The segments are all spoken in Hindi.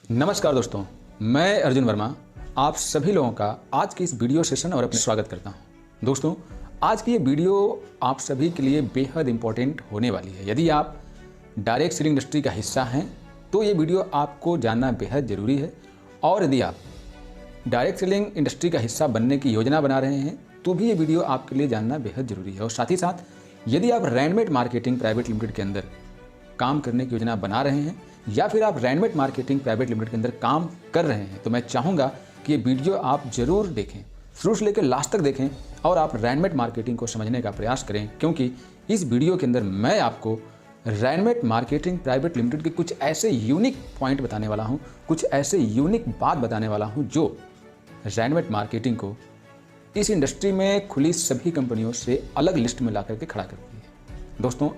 नमस्कार दोस्तों, मैं अर्जुन वर्मा आप सभी लोगों का आज की इस वीडियो सेशन और अपने स्वागत करता हूं। दोस्तों, आज की ये वीडियो आप सभी के लिए बेहद इंपॉर्टेंट होने वाली है। यदि आप डायरेक्ट सेलिंग इंडस्ट्री का हिस्सा हैं तो ये वीडियो आपको जानना बेहद ज़रूरी है, और यदि आप डायरेक्ट सेलिंग इंडस्ट्री का हिस्सा बनने की योजना बना रहे हैं तो भी ये वीडियो आपके लिए जानना बेहद ज़रूरी है। और साथ ही साथ यदि आप रैंडमेट मार्केटिंग प्राइवेट लिमिटेड के अंदर काम करने की योजना बना रहे हैं या फिर आप रैंडमेट मार्केटिंग प्राइवेट लिमिटेड के अंदर काम कर रहे हैं तो मैं चाहूँगा कि ये वीडियो आप ज़रूर देखें, शुरू से लेकर लास्ट तक देखें और आप रैंडमेट मार्केटिंग को समझने का प्रयास करें, क्योंकि इस वीडियो के अंदर मैं आपको रैंडमेट मार्केटिंग प्राइवेट लिमिटेड के कुछ ऐसे यूनिक पॉइंट बताने वाला हूँ, कुछ ऐसे यूनिक बात बताने वाला हूँ जो रैंडमेट मार्केटिंग को इस इंडस्ट्री में खुली सभी कंपनियों से अलग लिस्ट में ला करके खड़ा करती है। दोस्तों,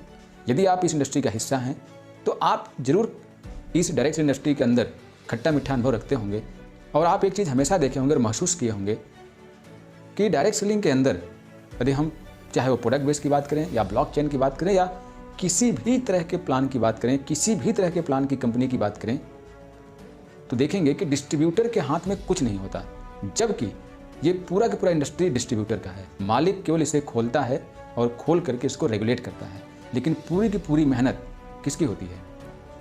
यदि आप इस इंडस्ट्री का हिस्सा हैं तो आप ज़रूर इस डायरेक्ट सेलिंग इंडस्ट्री के अंदर खट्टा मीठा अनुभव रखते होंगे, और आप एक चीज़ हमेशा देखे होंगे और महसूस किए होंगे कि डायरेक्ट सेलिंग के अंदर यदि हम चाहे वो प्रोडक्ट बेस की बात करें या ब्लॉकचेन की बात करें या किसी भी तरह के प्लान की बात करें, किसी भी तरह के प्लान की कंपनी की बात करें, तो देखेंगे कि डिस्ट्रीब्यूटर के हाथ में कुछ नहीं होता, जबकि ये पूरा का पूरा इंडस्ट्री डिस्ट्रीब्यूटर का है। मालिक केवल इसे खोलता है और खोल करके इसको रेगुलेट करता है, लेकिन पूरी की पूरी मेहनत किसकी होती है?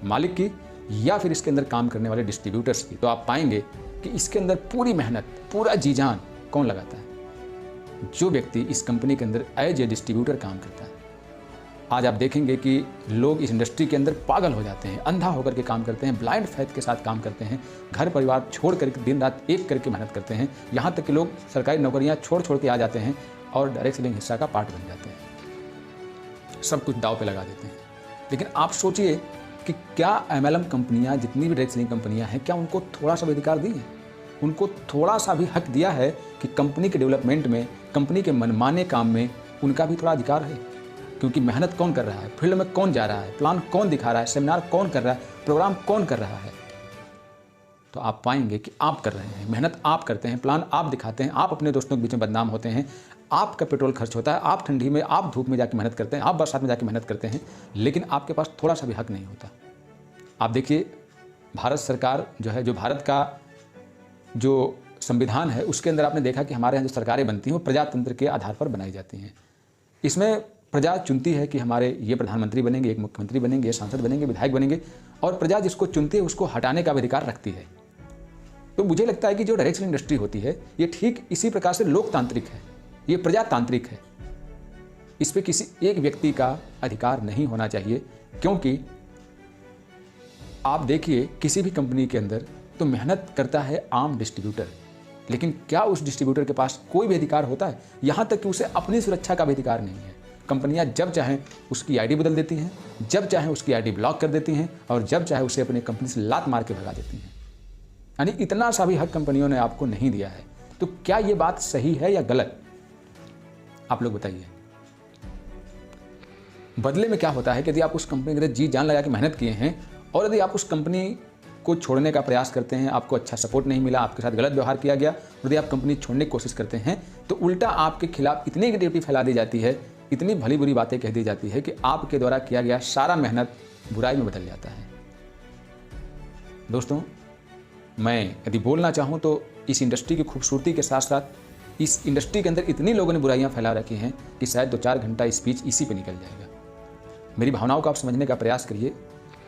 मालिक की या फिर इसके अंदर काम करने वाले डिस्ट्रीब्यूटर्स की। तो आप पाएंगे कि इसके अंदर पूरी मेहनत, पूरा जी जान कौन लगाता है? जो व्यक्ति इस कंपनी के अंदर एज ए डिस्ट्रीब्यूटर काम करता है। आज आप देखेंगे कि लोग इस इंडस्ट्री के अंदर पागल हो जाते हैं, अंधा होकर के काम करते हैं, ब्लाइंड फेथ के साथ काम करते हैं, घर परिवार छोड़ करके दिन रात एक करके मेहनत करते हैं, यहाँ तक कि लोग सरकारी नौकरियाँ छोड़ के आ जाते हैं और डायरेक्ट सेलिंग हिस्सा का पार्ट बन जाते हैं, सब कुछ दाव पे लगा देते हैं। लेकिन आप सोचिए कि क्या MLM कंपनियां, जितनी भी डायरेक्ट सेलिंग कंपनियां हैं, क्या उनको थोड़ा सा भी अधिकार दी है? उनको थोड़ा सा भी हक दिया है कि कंपनी के डेवलपमेंट में, कंपनी के मनमाने काम में उनका भी थोड़ा अधिकार है? क्योंकि मेहनत कौन कर रहा है, फील्ड में कौन जा रहा है, प्लान कौन दिखा रहा है, सेमिनार कौन कर रहा है, प्रोग्राम कौन कर रहा है, तो आप पाएंगे कि आप कर रहे हैं, मेहनत आप करते हैं, प्लान आप दिखाते हैं, आप अपने दोस्तों के बीच में बदनाम होते हैं, आपका पेट्रोल खर्च होता है, आप ठंडी में, आप धूप में जाके मेहनत करते हैं, आप बरसात में जाके मेहनत करते हैं, लेकिन आपके पास थोड़ा सा भी हक नहीं होता। आप देखिए, भारत सरकार जो है, जो भारत का जो संविधान है, उसके अंदर आपने देखा कि हमारे यहाँ जो सरकारें बनती हैं वो प्रजातंत्र के आधार पर बनाई जाती हैं। इसमें प्रजा चुनती है कि हमारे ये प्रधानमंत्री बनेंगे, एक मुख्यमंत्री बनेंगे, ये सांसद बनेंगे, विधायक बनेंगे, और प्रजा जिसको चुनती है उसको हटाने का भी अधिकार रखती है। तो मुझे लगता है कि जो डायरेक्ट सेलिंग इंडस्ट्री होती है ये ठीक इसी प्रकार से लोकतांत्रिक है, ये प्रजातांत्रिक है। इस पर किसी एक व्यक्ति का अधिकार नहीं होना चाहिए, क्योंकि आप देखिए किसी भी कंपनी के अंदर तो मेहनत करता है आम डिस्ट्रीब्यूटर, लेकिन क्या उस डिस्ट्रीब्यूटर के पास कोई भी अधिकार होता है? यहाँ तक कि उसे अपनी सुरक्षा का भी अधिकार नहीं है। कंपनियां जब चाहें उसकी आईडी बदल देती हैं, जब चाहें उसकी आईडी ब्लॉक कर देती हैं, और जब चाहे उसे अपनी कंपनी से लात मार के भगा देती हैं। यानी इतना सा भी हक कंपनियों ने आपको नहीं दिया है। तो क्या ये बात सही है या गलत? आप लोग बताइए। बदले में क्या होता है कि यदि आप उस कंपनी के लिए जी जान लगा के मेहनत किए हैं और यदि आप उस कंपनी को छोड़ने का प्रयास करते हैं, आपको अच्छा सपोर्ट नहीं मिला, आपके साथ गलत व्यवहार किया गया, और यदि आप कंपनी छोड़ने की कोशिश करते हैं तो उल्टा आपके खिलाफ इतनी नेगेटिविटी फैला दी जाती है, इतनी भली बुरी बातें कह दी जाती है कि आपके द्वारा किया गया सारा मेहनत बुराई में बदल जाता है। दोस्तों, मैं यदि बोलना चाहूँ तो इस इंडस्ट्री की खूबसूरती के साथ साथ इस इंडस्ट्री के अंदर इतनी लोगों ने बुराइयां फैला रखी हैं कि शायद 2-4 घंटा स्पीच इसी पे निकल जाएगा। मेरी भावनाओं को आप समझने का प्रयास करिए,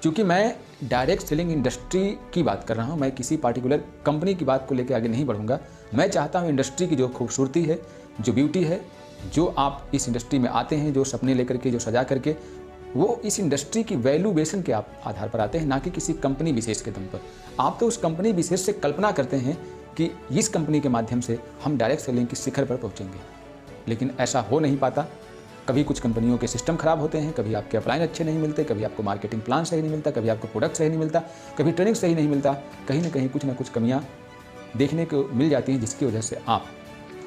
क्योंकि मैं डायरेक्ट सेलिंग इंडस्ट्री की बात कर रहा हूँ, मैं किसी पार्टिकुलर कंपनी की बात को लेकर आगे नहीं बढ़ूंगा। मैं चाहता हूँ इंडस्ट्री की जो खूबसूरती है, जो ब्यूटी है, जो आप इस इंडस्ट्री में आते हैं, जो सपने लेकर के, जो सजा करके, वो इस इंडस्ट्री की वैल्यूएशन के आप आधार पर आते हैं, ना कि किसी कंपनी विशेष के दम पर। आप तो उस कंपनी विशेष से कल्पना करते हैं कि इस कंपनी के माध्यम से हम डायरेक्ट सेलिंग की शिखर पर पहुंचेंगे, लेकिन ऐसा हो नहीं पाता। कभी कुछ कंपनियों के सिस्टम खराब होते हैं, कभी आपके अपलाइन अच्छे नहीं मिलते, कभी आपको मार्केटिंग प्लान सही नहीं मिलता, कभी आपको प्रोडक्ट सही नहीं मिलता, कभी ट्रेनिंग सही नहीं मिलता, कहीं ना कहीं कुछ ना कुछ कमियाँ देखने को मिल जाती हैं, जिसकी वजह से आप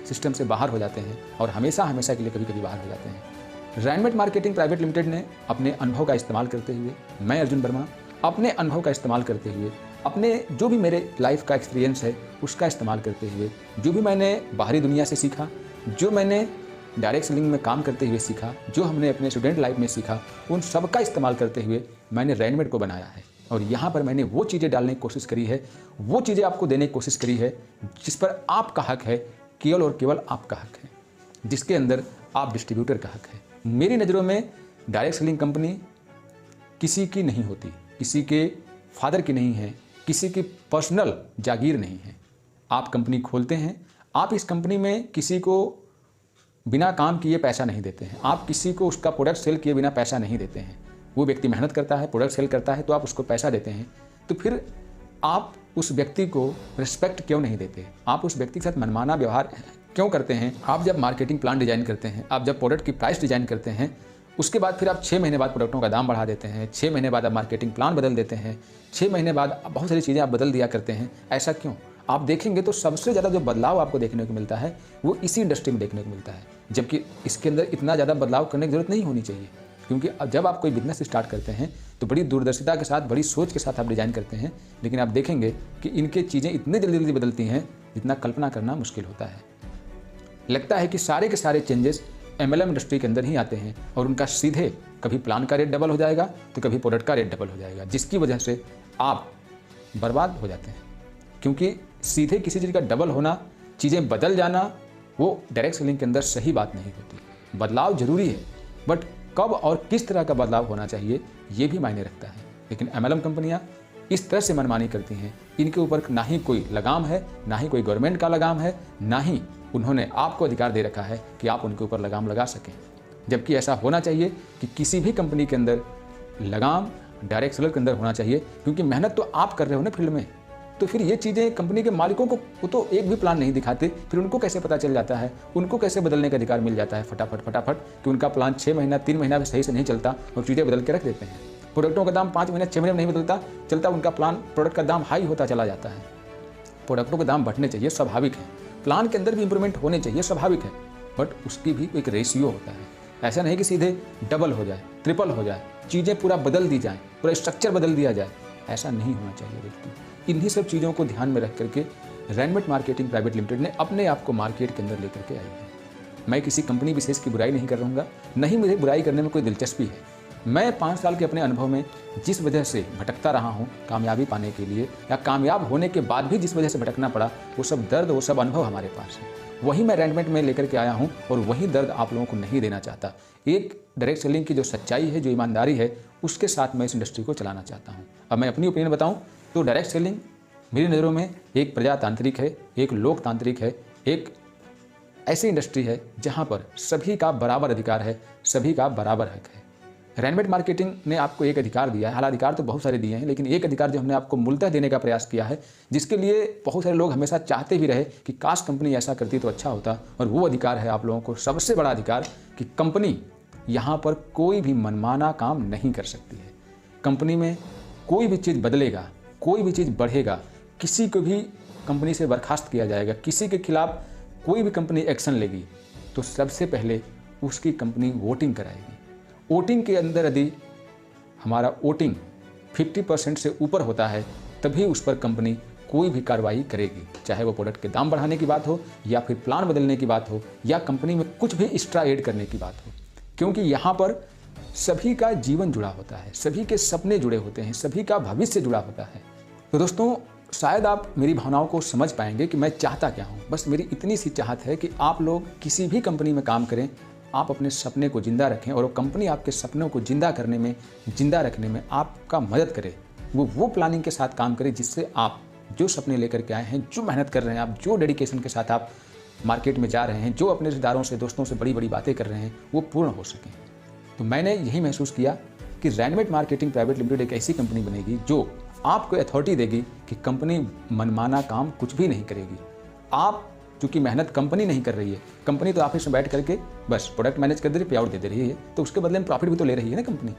सिस्टम से बाहर हो जाते हैं और हमेशा के लिए कभी बाहर हो जाते हैं। रैंडमेट मार्केटिंग प्राइवेट लिमिटेड ने अपने अनुभव का इस्तेमाल करते हुए, मैं अर्जुन वर्मा अपने अनुभव का इस्तेमाल करते हुए, अपने जो भी मेरे लाइफ का एक्सपीरियंस है उसका इस्तेमाल करते हुए, जो भी मैंने बाहरी दुनिया से सीखा, जो मैंने डायरेक्ट सेलिंग में काम करते हुए सीखा, जो हमने अपने स्टूडेंट लाइफ में सीखा, उन सब का इस्तेमाल करते हुए मैंने रैंडमेट को बनाया है। और यहाँ पर मैंने वो चीज़ें डालने की कोशिश करी है, वो चीज़ें आपको देने की कोशिश करी है जिस पर आपका हक है, केवल और केवल आपका हक है, जिसके अंदर आप डिस्ट्रीब्यूटर का हक है। मेरी नज़रों में डायरेक्ट सेलिंग कंपनी किसी की नहीं होती, किसी के फादर की नहीं है, किसी की पर्सनल जागीर नहीं है। आप कंपनी खोलते हैं, आप इस कंपनी में किसी को बिना काम किए पैसा नहीं देते हैं, आप किसी को उसका प्रोडक्ट सेल किए बिना पैसा नहीं देते हैं। वो व्यक्ति मेहनत करता है, प्रोडक्ट सेल करता है, तो आप उसको पैसा देते हैं। तो फिर आप उस व्यक्ति को रिस्पेक्ट क्यों नहीं देते? आप उस व्यक्ति के साथ मनमाना व्यवहार क्यों करते हैं? आप जब मार्केटिंग प्लान डिजाइन करते हैं, आप जब प्रोडक्ट की प्राइस डिजाइन करते हैं, उसके बाद फिर आप 6 महीने बाद प्रोडक्टों का दाम बढ़ा देते हैं, 6 महीने बाद आप मार्केटिंग प्लान बदल देते हैं, 6 महीने बाद बहुत सारी चीज़ें आप बदल दिया करते हैं। ऐसा क्यों? आप देखेंगे तो सबसे ज़्यादा जो बदलाव आपको देखने को मिलता है वो इसी इंडस्ट्री में देखने को मिलता है, जबकि इसके अंदर इतना ज़्यादा बदलाव करने की ज़रूरत नहीं होनी चाहिए। क्योंकि जब आप कोई बिजनेस स्टार्ट करते हैं तो बड़ी दूरदर्शिता के साथ, बड़ी सोच के साथ आप डिज़ाइन करते हैं, लेकिन आप देखेंगे कि इनके चीज़ें इतनी जल्दी जल्दी बदलती हैं जितना कल्पना करना मुश्किल होता है। लगता है कि सारे के सारे चेंजेस MLM इंडस्ट्री के अंदर ही आते हैं और उनका सीधे कभी प्लान का रेट डबल हो जाएगा तो कभी प्रोडक्ट का रेट डबल हो जाएगा, जिसकी वजह से आप बर्बाद हो जाते हैं। क्योंकि सीधे किसी चीज़ का डबल होना, चीज़ें बदल जाना, वो डायरेक्ट सेलिंग के अंदर सही बात नहीं होती। बदलाव जरूरी है, बट कब और किस तरह का बदलाव होना चाहिए ये भी मायने रखता है। लेकिन MLM कंपनियां इस तरह से मनमानी करती हैं, इनके ऊपर ना ही कोई लगाम है, ना ही कोई गवर्नमेंट का लगाम है, ना ही उन्होंने आपको अधिकार दे रखा है कि आप उनके ऊपर लगाम लगा सकें। जबकि ऐसा होना चाहिए कि किसी भी कंपनी के अंदर लगाम डायरेक्ट सेलर के अंदर होना चाहिए, क्योंकि मेहनत तो आप कर रहे हो ना फील्ड में। तो फिर ये चीज़ें कंपनी के मालिकों को वो तो एक भी प्लान नहीं दिखाते, फिर उनको कैसे पता चल जाता है, उनको कैसे बदलने का अधिकार मिल जाता है फटाफट कि उनका प्लान 6 महीना 3 महीना भी सही से नहीं चलता और चीज़ें बदल के रख देते हैं। प्रोडक्टों का दाम 5 महीने 6 महीने में नहीं चलता, उनका प्रोडक्ट का दाम हाई होता चला जाता है। प्रोडक्टों के दाम बढ़ने चाहिए, स्वाभाविक है, प्लान के अंदर भी इंप्रूवमेंट होने चाहिए, स्वाभाविक है, बट उसकी भी एक रेशियो होता है। ऐसा नहीं कि सीधे डबल हो जाए, ट्रिपल हो जाए, चीज़ें पूरा बदल दी जाए, पूरा स्ट्रक्चर बदल दिया जाए, ऐसा नहीं होना चाहिए दोस्तों। इन्हीं सब चीज़ों को ध्यान में रख करके रैनमेट मार्केटिंग प्राइवेट लिमिटेड ने अपने आप को मार्केट के अंदर लेकर के आई है। मैं किसी कंपनी विशेष की बुराई नहीं कर रहूँगा, नहीं मुझे बुराई करने में कोई दिलचस्पी है। मैं 5 साल के अपने अनुभव में जिस वजह से भटकता रहा हूँ कामयाबी पाने के लिए, या कामयाब होने के बाद भी जिस वजह से भटकना पड़ा, वो सब दर्द, वो सब अनुभव हमारे पास है। वही मैं रैनमेट में लेकर के आया हूँ और वही दर्द आप लोगों को नहीं देना चाहता। एक डायरेक्ट सेलिंग की जो सच्चाई है, जो ईमानदारी है, उसके साथ मैं इस इंडस्ट्री को चलाना चाहता हूँ। अब मैं अपनी ओपिनियन बताऊँ तो डायरेक्ट सेलिंग मेरी नज़रों में एक प्रजातांत्रिक है, एक लोकतांत्रिक है, एक ऐसी इंडस्ट्री है जहाँ पर सभी का बराबर अधिकार है, सभी का बराबर हक है। रैनमेट मार्केटिंग ने आपको एक अधिकार दिया है, हालांकि अधिकार तो बहुत सारे दिए हैं, लेकिन एक अधिकार जो हमने आपको मूलतः देने का प्रयास किया है, जिसके लिए बहुत सारे लोग हमेशा चाहते भी रहे कि काश कंपनी ऐसा करती तो अच्छा होता, और वो अधिकार है आप लोगों को सबसे बड़ा अधिकार कि कंपनी यहाँ पर कोई भी मनमाना काम नहीं कर सकती है। कंपनी में कोई भी चीज़ बदलेगा, कोई भी चीज़ बढ़ेगा, किसी को भी कंपनी से बर्खास्त किया जाएगा, किसी के खिलाफ कोई भी कंपनी एक्शन लेगी तो सबसे पहले उसकी कंपनी वोटिंग कराएगी। वोटिंग के अंदर यदि हमारा वोटिंग 50% से ऊपर होता है तभी उस पर कंपनी कोई भी कार्रवाई करेगी, चाहे वो प्रोडक्ट के दाम बढ़ाने की बात हो, या फिर प्लान बदलने की बात हो, या कंपनी में कुछ भी एक्स्ट्रा ऐड करने की बात हो। क्योंकि यहाँ पर सभी का जीवन जुड़ा होता है, सभी के सपने जुड़े होते हैं, सभी का भविष्य जुड़ा होता है। तो दोस्तों, शायद आप मेरी भावनाओं को समझ पाएंगे कि मैं चाहता क्या हूँ। बस मेरी इतनी सी चाहत है कि आप लोग किसी भी कंपनी में काम करें, आप अपने सपने को जिंदा रखें और वो कंपनी आपके सपनों को जिंदा करने में, जिंदा रखने में आपका मदद करे। वो प्लानिंग के साथ काम करे जिससे आप जो सपने लेकर के आए हैं, जो मेहनत कर रहे हैं आप, जो डेडिकेशन के साथ आप मार्केट में जा रहे हैं, जो अपने रिश्तेदारों से, दोस्तों से बड़ी बड़ी बातें कर रहे हैं, वो पूर्ण हो सकें। तो मैंने यही महसूस किया कि रैनमेट मार्केटिंग प्राइवेट लिमिटेड एक ऐसी कंपनी बनेगी जो आपको अथॉरिटी देगी कि कंपनी मनमाना काम कुछ भी नहीं करेगी। आप चूँकि मेहनत कंपनी नहीं कर रही है, कंपनी तो ऑफिस में बैठ करके बस प्रोडक्ट मैनेज कर दे रही, पे आउट दे रही है, तो उसके बदले में प्रॉफिट भी तो ले रही है ना कंपनी।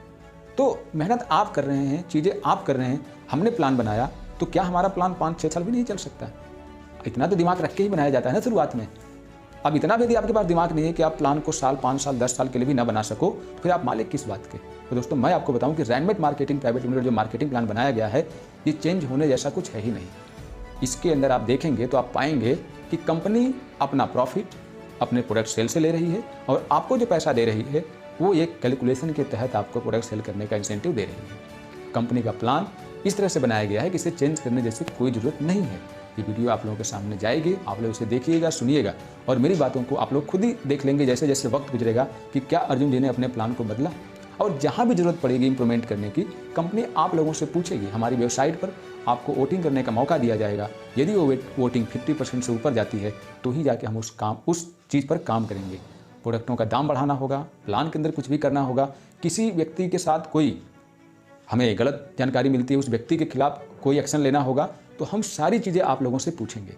तो मेहनत आप कर रहे हैं, चीज़ें आप कर रहे हैं, हमने प्लान बनाया, तो क्या हमारा प्लान 5-6 साल भी नहीं चल सकता? इतना तो दिमाग रख के ही बनाया जाता है ना शुरुआत में। अब इतना भी यदि आपके पास दिमाग नहीं है कि आप प्लान को साल, 5 साल, 10 साल के लिए भी ना बना सको, तो फिर आप मालिक किस बात के? तो दोस्तों, मैं आपको बताऊं कि रैनमेट मार्केटिंग प्राइवेट लिमिटेड जो मार्केटिंग प्लान बनाया गया है, ये चेंज होने जैसा कुछ है ही नहीं। इसके अंदर आप देखेंगे तो आप पाएंगे कि कंपनी अपना प्रॉफिट अपने प्रोडक्ट सेल से ले रही है, और आपको जो पैसा दे रही है वो एक कैलकुलेशन के तहत आपको प्रोडक्ट सेल करने का इंसेंटिव दे रही है। कंपनी का प्लान इस तरह से बनाया गया है कि इसे चेंज करने जैसी कोई ज़रूरत नहीं है। ये वीडियो आप लोगों के सामने जाएगी, आप लोग इसे देखिएगा, सुनिएगा और मेरी बातों को आप लोग खुद ही देख लेंगे जैसे जैसे वक्त गुजरेगा कि क्या अर्जुन जी ने अपने प्लान को बदला। और जहाँ भी ज़रूरत पड़ेगी इंप्रूवमेंट करने की, कंपनी आप लोगों से पूछेगी। हमारी वेबसाइट पर आपको वोटिंग करने का मौका दिया जाएगा। यदि वो वोटिंग 50% से ऊपर जाती है तो ही जाके हम उस चीज़ पर काम करेंगे। प्रोडक्टों का दाम बढ़ाना होगा, प्लान के अंदर कुछ भी करना होगा, किसी व्यक्ति के साथ कोई हमें गलत जानकारी मिलती है, उस व्यक्ति के खिलाफ कोई एक्शन लेना होगा, तो हम सारी चीज़ें आप लोगों से पूछेंगे।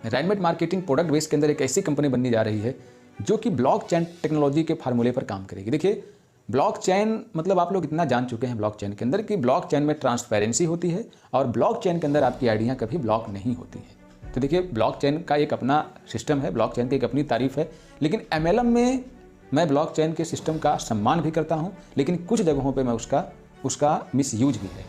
रैनमेट मार्केटिंग प्रोडक्ट बेस के अंदर एक ऐसी कंपनी बनने जा रही है जो कि ब्लॉकचेन टेक्नोलॉजी के फार्मूले पर काम करेगी। देखिए, ब्लॉकचेन मतलब आप लोग इतना जान चुके हैं ब्लॉकचेन के अंदर कि ब्लॉकचेन में ट्रांसपेरेंसी होती है और ब्लॉकचेन के अंदर आपकी आइडियाँ कभी ब्लॉक नहीं होती है। तो देखिए, ब्लॉकचेन का एक अपना सिस्टम है, ब्लॉकचेन की एक अपनी तारीफ है, लेकिन MLM में मैं ब्लॉकचेन के सिस्टम का सम्मान भी करता हूँ, लेकिन कुछ जगहों पे मैं उसका मिसयूज भी है।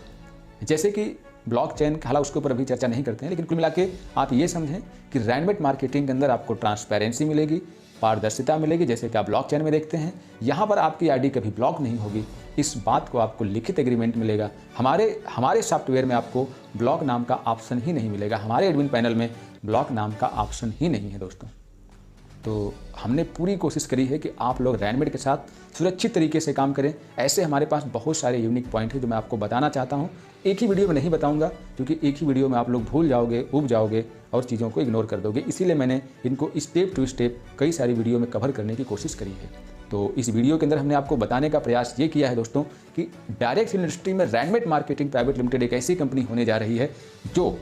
जैसे कि ब्लॉकचेन, हालांकि उसके ऊपर अभी चर्चा नहीं करते हैं, लेकिन कुल मिला के आप ये समझें कि रैनमेट मार्केटिंग के अंदर आपको ट्रांसपेरेंसी मिलेगी, पारदर्शिता मिलेगी, जैसे कि आप ब्लॉकचेन में देखते हैं। यहाँ पर आपकी आईडी कभी ब्लॉक नहीं होगी, इस बात को आपको लिखित एग्रीमेंट मिलेगा। हमारे सॉफ्टवेयर में आपको ब्लॉक नाम का ऑप्शन ही नहीं मिलेगा, हमारे एडमिन पैनल में ब्लॉक नाम का ऑप्शन ही नहीं है दोस्तों। तो हमने पूरी कोशिश करी है कि आप लोग रैनमेट के साथ सुरक्षित तरीके से काम करें। ऐसे हमारे पास बहुत सारे यूनिक पॉइंट हैं जो मैं आपको बताना चाहता हूं। एक ही वीडियो में नहीं बताऊंगा, क्योंकि एक ही वीडियो में आप लोग भूल जाओगे, ऊब जाओगे और चीज़ों को इग्नोर कर दोगे। इसीलिए मैंने इनको स्टेप टू स्टेप कई सारी वीडियो में कवर करने की कोशिश करी है। तो इस वीडियो के अंदर हमने आपको बताने का प्रयास ये किया है दोस्तों कि डायरेक्ट इंडस्ट्री में रैनमेट मार्केटिंग प्राइवेट लिमिटेड एक ऐसी कंपनी होने जा रही है जो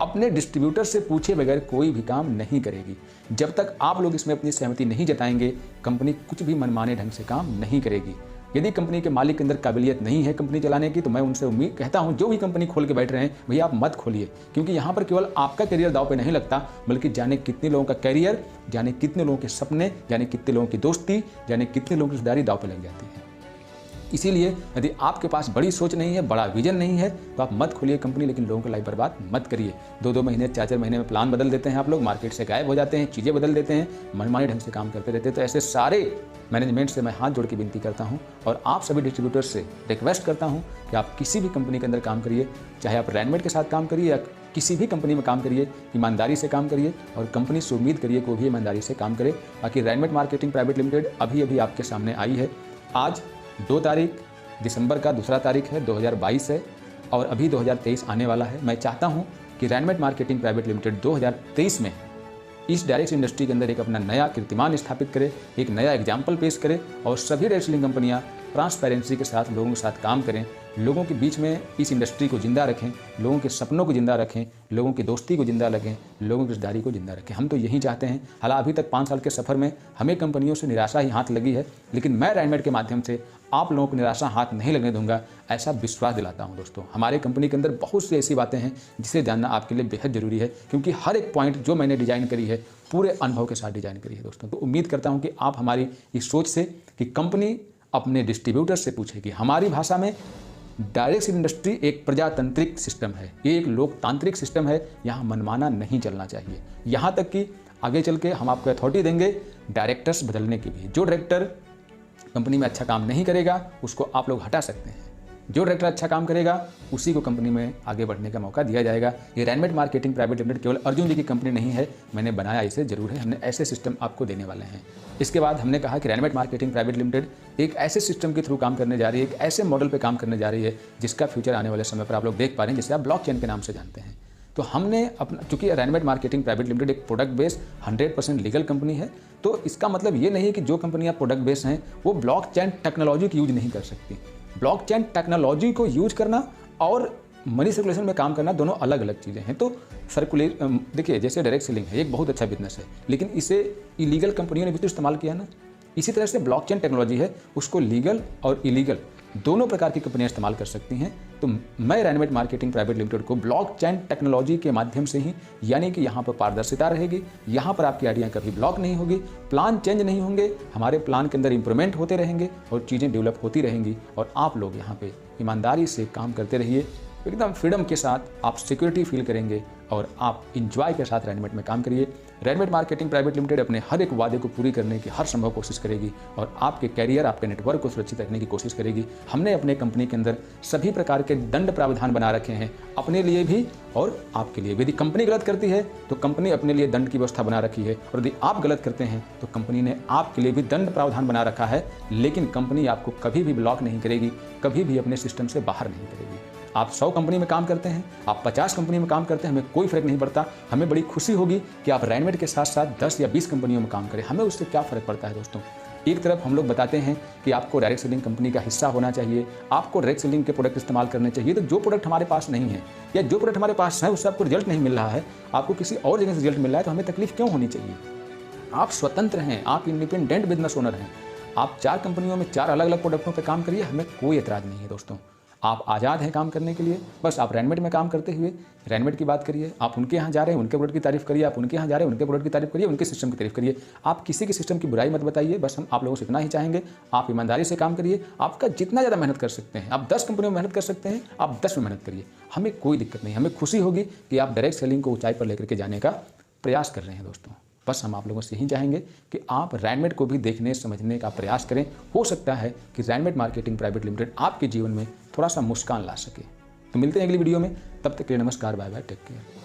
अपने डिस्ट्रीब्यूटर से पूछे बगैर कोई भी काम नहीं करेगी। जब तक आप लोग इसमें अपनी सहमति नहीं जताएंगे, कंपनी कुछ भी मनमाने ढंग से काम नहीं करेगी। यदि कंपनी के मालिक के अंदर काबिलियत नहीं है कंपनी चलाने की, तो मैं उनसे उम्मीद कहता हूं, जो भी कंपनी खोल के बैठ रहे हैं भैया आप मत खोलिए, क्योंकि यहाँ पर केवल आपका करियर दांव पे नहीं लगता, बल्कि जाने कितने लोगों का करियर, जाने कितने लोगों के सपने, जाने कितने लोगों की दोस्ती, जाने कितने लोगों की रिश्तेदारी दांव पे लग जाती है। इसीलिए यदि आपके पास बड़ी सोच नहीं है, बड़ा विजन नहीं है, तो आप मत खोलिए कंपनी, लेकिन लोगों की लाइफ बर्बाद मत करिए। 2-2 महीने 4-4 महीने में प्लान बदल देते हैं आप लोग, मार्केट से गायब हो जाते हैं, चीज़ें बदल देते हैं, मनमाने ढंग से काम करते रहते हैं। तो ऐसे सारे मैनेजमेंट से मैं हाथ जोड़ के विनती करता हूं और आप सभी डिस्ट्रीब्यूटर्स से रिक्वेस्ट करता हूं कि आप किसी भी कंपनी के अंदर काम करिए, चाहे आप रैनमेट के साथ काम करिए या किसी भी कंपनी में काम करिए, ईमानदारी से काम करिए और कंपनी से उम्मीद करिए कि वो भी ईमानदारी से काम करे। बाकी रैनमेट मार्केटिंग प्राइवेट लिमिटेड अभी आपके सामने आई है। आज 2 तारीख दिसंबर का दूसरा तारीख है, 2022 है और अभी 2023 आने वाला है। मैं चाहता हूं कि रैनमेट मार्केटिंग प्राइवेट लिमिटेड 2023 में इस डायरेक्ट इंडस्ट्री के अंदर एक अपना नया कीर्तिमान स्थापित करे, एक नया एग्जाम्पल पेश करे और सभी रेसलिंग कंपनियां ट्रांसपेरेंसी के साथ लोगों के साथ काम करें, लोगों के बीच में इस इंडस्ट्री को जिंदा रखें, लोगों के सपनों को जिंदा रखें, लोगों की दोस्ती को जिंदा रखें, लोगों की रिश्तेदारी को जिंदा रखें। हम तो यही चाहते हैं। हालांकि अभी तक 5 साल के सफ़र में हमें कंपनियों से निराशा ही हाथ लगी है, लेकिन मैं रैनमेट के माध्यम से आप लोगों को निराशा हाथ नहीं लगने दूंगा, ऐसा विश्वास दिलाता हूं दोस्तों। हमारे कंपनी के अंदर बहुत सी ऐसी बातें हैं जिसे जानना आपके लिए बेहद जरूरी है, क्योंकि हर एक पॉइंट जो मैंने डिजाइन करी है पूरे अनुभव के साथ डिजाइन करी है दोस्तों। तो उम्मीद करता हूं कि आप हमारी इस सोच से कि कंपनी अपने डिस्ट्रीब्यूटर से पूछेगी। हमारी भाषा में डायरेक्ट इंडस्ट्री एक प्रजातांत्रिक सिस्टम है, ये एक लोकतांत्रिक सिस्टम है। यहाँ मनमाना नहीं चलना चाहिए। यहाँ तक कि आगे चल के हम आपको अथॉरिटी देंगे डायरेक्टर्स बदलने की भी। जो डायरेक्टर कंपनी में अच्छा काम नहीं करेगा उसको आप लोग हटा सकते हैं, जो डायरेक्टर अच्छा काम करेगा उसी को कंपनी में आगे बढ़ने का मौका दिया जाएगा। ये रैनमेट मार्केटिंग प्राइवेट लिमिटेड केवल अर्जुन जी की कंपनी नहीं है, मैंने बनाया इसे जरूर है। हमने ऐसे सिस्टम आपको देने वाले हैं। इसके बाद हमने कहा कि रैनमेट मार्केटिंग प्राइवेट लिमिटेड एक ऐसे सिस्टम के थ्रू काम करने जा रही है, एक ऐसे मॉडल पर काम करने जा रही है जिसका फ्यूचर आने वाले समय पर आप लोग देख पा रहे हैं, जिसे आप ब्लॉकचेन के नाम से जानते हैं। तो हमने अपना, चूंकि रैनमेट मार्केटिंग प्राइवेट लिमिटेड एक प्रोडक्ट बेस्ड 100% लीगल कंपनी है, तो इसका मतलब ये नहीं है कि जो कंपनियां प्रोडक्ट बेस्ड हैं वो ब्लॉकचेन टेक्नोलॉजी की यूज नहीं कर सकती। ब्लॉकचेन टेक्नोलॉजी को यूज करना और मनी सर्कुलेशन में काम करना दोनों अलग अलग चीज़ें हैं। तो देखिए, जैसे डायरेक्ट सेलिंग है, एक बहुत अच्छा बिजनेस है, लेकिन इसे इलीगल कंपनियों ने भी तो इस्तेमाल किया ना। इसी तरह से ब्लॉकचेन टेक्नोलॉजी है, उसको लीगल और इलीगल दोनों प्रकार की कंपनियां इस्तेमाल कर सकती हैं। तो मैं रैनमेट मार्केटिंग प्राइवेट लिमिटेड को ब्लॉकचेन टेक्नोलॉजी के माध्यम से ही, यानी कि यहाँ पर पारदर्शिता रहेगी, यहाँ पर आपकी आइडिया कभी ब्लॉक नहीं होगी, प्लान चेंज नहीं होंगे, हमारे प्लान के अंदर इंप्रूवमेंट होते रहेंगे और चीज़ें डेवलप होती रहेंगी और आप लोग यहाँ पे ईमानदारी से काम करते रहिए। एकदम फ्रीडम के साथ आप सिक्योरिटी फील करेंगे और आप इंजॉय के साथ रेडीमेड में काम करिए। रेडीमेड मार्केटिंग प्राइवेट लिमिटेड अपने हर एक वादे को पूरी करने की हर संभव कोशिश करेगी और आपके कैरियर, आपके नेटवर्क को सुरक्षित रखने की कोशिश करेगी। हमने अपने कंपनी के अंदर सभी प्रकार के दंड प्रावधान बना रखे हैं, अपने लिए भी और आपके लिए भी। यदि कंपनी गलत करती है तो कंपनी अपने लिए दंड की व्यवस्था बना रखी है, और यदि आप गलत करते हैं तो कंपनी ने आपके लिए भी दंड प्रावधान बना रखा है। लेकिन कंपनी आपको कभी भी ब्लॉक नहीं करेगी, कभी भी अपने सिस्टम से बाहर नहीं करेगी। आप 100 कंपनी में काम करते हैं, आप 50 कंपनी में काम करते हैं, हमें कोई फर्क नहीं पड़ता। हमें बड़ी खुशी होगी कि आप रेडीमेड के साथ साथ 10 या 20 कंपनियों में काम करें। हमें उससे क्या फ़र्क पड़ता है दोस्तों। एक तरफ हम लोग बताते हैं कि आपको डायरेक्ट सेलिंग कंपनी का हिस्सा होना चाहिए, आपको डायरेक्ट सेलिंग के प्रोडक्ट इस्तेमाल करने चाहिए। तो जो प्रोडक्ट हमारे पास नहीं है या जो प्रोडक्ट हमारे पास है उससे आपको रिजल्ट नहीं मिल रहा है, आपको किसी और जगह से रिजल्ट मिल रहा है, तो हमें तकलीफ क्यों होनी चाहिए। आप स्वतंत्र हैं, आप इंडिपेंडेंट बिजनेस ओनर हैं। आप 4 कंपनियों में 4 अलग अलग प्रोडक्टों पर काम करिए, हमें कोई एतराज़ नहीं है दोस्तों। आप आज़ाद हैं काम करने के लिए। बस आप रेडीमेड में काम करते हुए रेडीमेड की बात करिए। आप उनके यहाँ जा रहे हैं, उनके प्रोडक्ट की तारीफ करिए, आप उनके यहाँ जा रहे हैं, उनके प्रोडक्ट की तारीफ करिए, उनके सिस्टम की तारीफ करिए। आप किसी के सिस्टम की बुराई मत बताइए। बस हम आप लोगों से इतना ही चाहेंगे, आप ईमानदारी से काम करिए। आपका जितना ज़्यादा मेहनत कर सकते हैं, आप 10 कंपनियों में मेहनत कर सकते हैं, आप 10 में मेहनत करिए। हमें कोई दिक्कत नहीं। हमें खुशी होगी कि आप डायरेक्ट सेलिंग को ऊंचाई पर लेकर के जाने का प्रयास कर रहे हैं दोस्तों। बस हम आप लोगों से यही चाहेंगे कि आप रेडीमेड को भी देखने समझने का प्रयास करें। हो सकता है कि रेडीमेड मार्केटिंग प्राइवेट लिमिटेड आपके जीवन में थोड़ा सा मुस्कान ला सके। तो मिलते हैं अगली वीडियो में, तब तक के लिए नमस्कार, बाय बाय, टेक केयर।